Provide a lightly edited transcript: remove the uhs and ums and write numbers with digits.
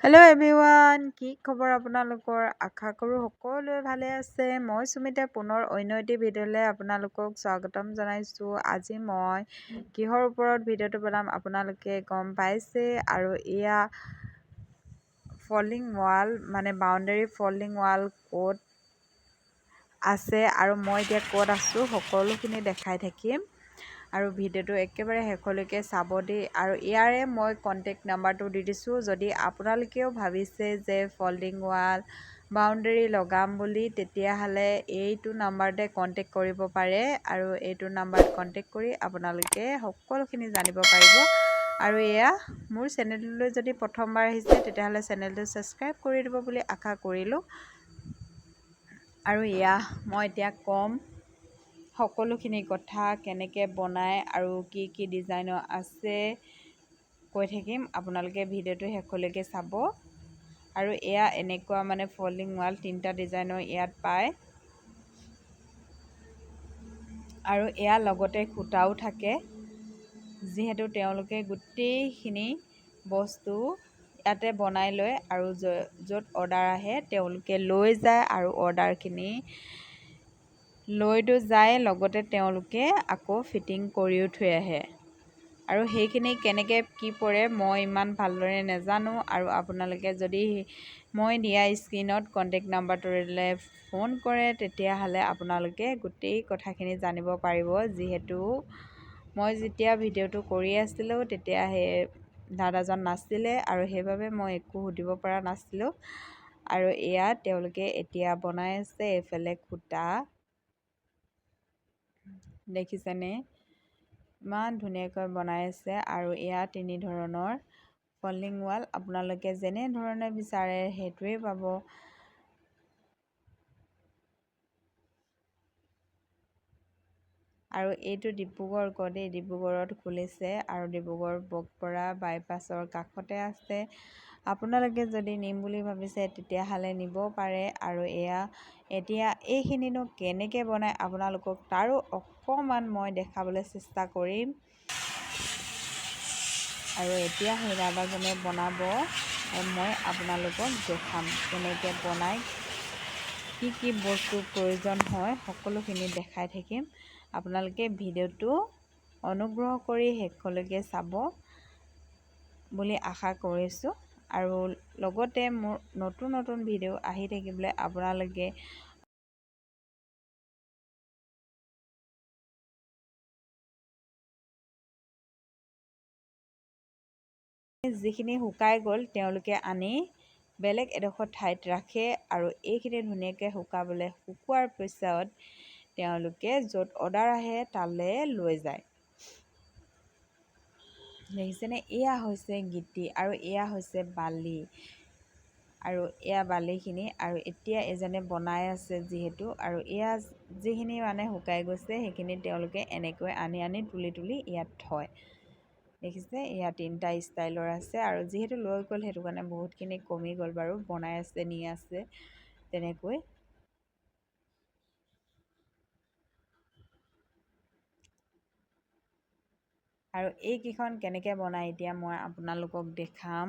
Hello' everyone, কি খবৰ আপোনালোকৰ? আশা কৰোঁ সকলোৱে ভালে আছে। মই সুমিতে পুনৰ অন্য এটি ভিডিঅ'লৈ আপোনালোকক স্বাগতম জনাইছোঁ। আজি মই কিহৰ ওপৰত ভিডিঅ'টো বনাম আপোনালোকে গম পাইছে। আৰু এয়া ফল্ডিং ৱাল মানে বাউণ্ডেৰী ফল্ডিং ৱাল ক'ত আছে আৰু মই এতিয়া ক'ত আছোঁ সকলোখিনি দেখাই থাকিম। আৰু ভিডিঅ'টো একেবাৰে শেষলৈকে চাব দেই। আৰু ইয়াৰে মই কণ্টেক্ট নাম্বাৰটো দি দিছোঁ। যদি আপোনালোকেও ভাবিছে যে ফল্ডিং ৱাল বাউণ্ডেৰী লগাম বুলি, তেতিয়াহ'লে এইটো নাম্বাৰতে কণ্টেক্ট কৰিব পাৰে। আৰু এইটো নাম্বাৰত কণ্টেক্ট কৰি আপোনালোকে সকলোখিনি জানিব পাৰিব। আৰু এয়া মোৰ চেনেলটোলৈ যদি প্ৰথমবাৰ আহিছে তেতিয়াহ'লে চেনেলটো ছাবস্ক্ৰাইব কৰি দিব বুলি আশা কৰিলোঁ। আৰু এয়া মই এতিয়া ক'ম সকলোখিনি কথা, কেনেকৈ বনায় আৰু কি কি ডিজাইনৰ আছে কৈ থাকিম। আপোনালোকে ভিডিঅ'টো শেষলৈকে চাব। আৰু এয়া এনেকুৱা মানে ফল্ডিং ৱাল 3টা ডিজাইনৰ ইয়াত পায়। আৰু এয়া লগতে খুটাও থাকে, যিহেতু তেওঁলোকে গোটেইখিনি বস্তু ইয়াতে বনাই লয় আৰু য'ত অৰ্ডাৰ আহে তেওঁলোকে লৈ যায় আৰু অৰ্ডাৰখিনি লৈতো যায়, লগতে তেওঁলোকে আকৌ ফিটিং কৰিও থৈ আহে। আৰু সেইখিনি কেনেকৈ কি পৰে মই ইমান ভালদৰে নাজানো। আৰু আপোনালোকে যদি মই দিয়া স্ক্ৰীণত কণ্টেক্ট নাম্বাৰটোলৈ ফোন কৰে তেতিয়াহ'লে আপোনালোকে গোটেই কথাখিনি জানিব পাৰিব। যিহেতু মই যেতিয়া ভিডিঅ'টো কৰি আছিলোঁ তেতিয়া সেই দাদাজন নাছিলে আৰু সেইবাবে মই একো সুধিব পৰা নাছিলোঁ। আৰু এয়া তেওঁলোকে এতিয়া বনাই আছে। এইফালে খুটা দেখিছেনে, ইমান ধুনীয়াকৈ বনাই আছে। আৰু এয়া 3 ধৰণৰ ফল্ডিং ৱাল, আপোনালোকে যেনে ধৰণে বিচাৰে সেইটোৱেই পাব। আৰু এইটো ডিব্ৰুগড় কদেই, ডিব্ৰুগড়ত খুলিছে আৰু ডিব্ৰুগড় বকপৰা বাইপাছৰ কাষতে আছে। আপোনালোকে যদি নিম বুলি ভাবিছে তেতিয়াহ'লে নিব পাৰে। আৰু এয়া এতিয়া এইখিনিনো কেনেকৈ বনায় আপোনালোকক তাৰো অকণমান মই দেখাবলৈ চেষ্টা কৰিম। আৰু এতিয়া সেই দাদাজনে বনাব আৰু মই আপোনালোকক দেখাম কেনেকৈ বনায়, কি কি বস্তুৰ প্ৰয়োজন হয় সকলোখিনি দেখাই থাকিম। আপোনালোকে ভিডিঅ'টো অনুগ্ৰহ কৰি শেষলৈকে চাব বুলি আশা কৰিছোঁ। আৰু লগতে মোৰ নতুন নতুন ভিডিঅ' আহি থাকিবলৈ আপোনালোকে যিখিনি শুকাই গ'ল তেওঁলোকে আনি বেলেগ এডোখৰ ঠাইত ৰাখে। আৰু এইখিনি ধুনীয়াকৈ শুকোৱাৰ পিছত তেওঁলোকে য'ত অৰ্ডাৰ আহে তালৈ লৈ যায়। দেখিছেনে, এয়া হৈছে গিটি আৰু এয়া হৈছে বালি। আৰু এয়া বালিখিনি আৰু এতিয়া এজনে বনাই আছে যিহেতু। আৰু এয়া যিখিনি মানে শুকাই গৈছে সেইখিনি তেওঁলোকে এনেকৈ আনি তুলি ইয়াত থয়। দেখিছে, এয়া 3টা ষ্টাইলৰ আছে। আৰু যিহেতু লৈ গ'ল সেইটো কাৰণে বহুতখিনি কমি গ'ল বাৰু, বনাই আছে নি আছে তেনেকৈ। আৰু এইকেইখন কেনেকৈ বনায় এতিয়া মই আপোনালোকক দেখাম।